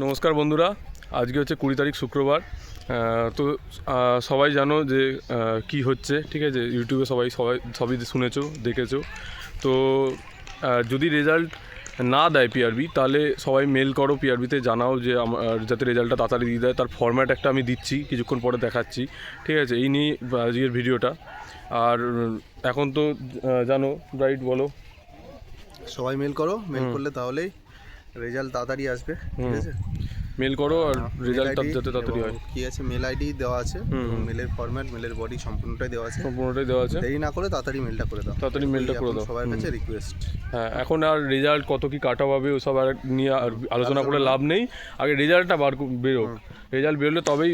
নমস্কার বন্ধুরা, আজকে হচ্ছে 20 তারিখ শুক্রবার। তো সবাই জানো যে কি হচ্ছে, ঠিক আছে। ইউটিউবে সবই শুনেছো, দেখেছো। তো যদি রেজাল্ট না দেয় পিআরবি, তাহলে সবাই মেল করো পিআরবিতে, জানাও যে যাতে রেজাল্টটা তাড়াতাড়ি দিয়ে দেয়। তার ফরম্যাট একটা আমি দিচ্ছি, কিছুক্ষণ পরে দেখাচ্ছি, ঠিক আছে। এই নিয়ে আজকের ভিডিওটা। আর এখন তো জানো, রাইট, বলো। সবাই মেল করো, মেল করলে তাহলেই রেজাল্ট তাড়াতাড়ি আসবে, ঠিক আছে। মেল করো আর মেল রেজাল্টটা আইডি যাতে তাড়াতাড়ি এবং হয়। কি আছে, মেল আইডি দেওয়া আছে এবং মেলের ফরম্যাট, মেলের বডি সম্পূর্ণটাই দেওয়া আছে। সম্পূর্ণটাই দেওয়া আছে। দেরি না করে তাড়াতাড়ি মেলটা করে দাও, তাড়াতাড়ি মেলটা করে দাও। সবার কাছে রিকোয়েস্ট। হ্যাঁ, এখন আর রেজাল্ট কত কি কাটা হবে ওসব আর নিয়ে আর আলোচনা করে লাভ নেই। আগে রেজাল্টটা বেরোক। রেজাল্ট বেরোলে তবেই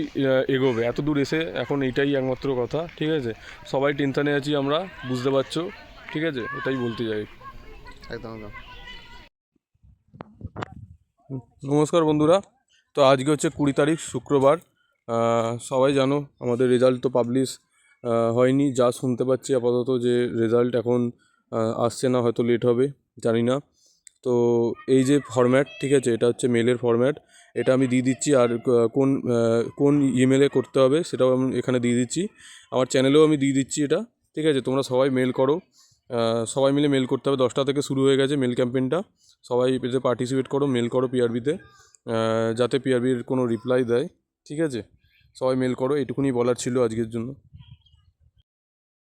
এগোবে। এত দূর এসে এখন এইটাই একমাত্র কথা, ঠিক আছে। সবাই টেনশানে আছি আমরা, বুঝতে পারছো, ঠিক আছে। এটাই বলতে চাই। একদম একদম। নমস্কার বন্ধুরা, তো আজকে হচ্ছে 20 তারিখ শুক্রবার। সবাই জানো আমাদের রেজাল্ট তো পাবলিশ হয়নি। যা শুনতে পাচ্ছি আপাতত যে রেজাল্ট এখন আসছে না, হয়তো লেট হবে, জানি না। তো এই যে ফরম্যাট, ঠিক আছে, এটা হচ্ছে মেলের ফরম্যাট। এটা আমি দিয়ে দিচ্ছি। আর কোন ইমেলে করতে হবে সেটাও আমি এখানে দিয়ে দিচ্ছি। আমার চ্যানেলেও আমি দিয়ে দিচ্ছি এটা, ঠিক আছে। তোমরা সবাই মেল করো, সবাই মিলে মেল করতে হবে। 10টা থেকে শুরু হয়ে গেছে মেল ক্যাম্পেইনটা। সবাই এতে পার্টিসিপেট করো, মেল করো পিআরবিতে, যাতে পিআরবির কোনো রিপ্লাই দেয়, ঠিক আছে। সবাই মেল করো, এইটুকুনি বলার ছিল আজকের জন্য।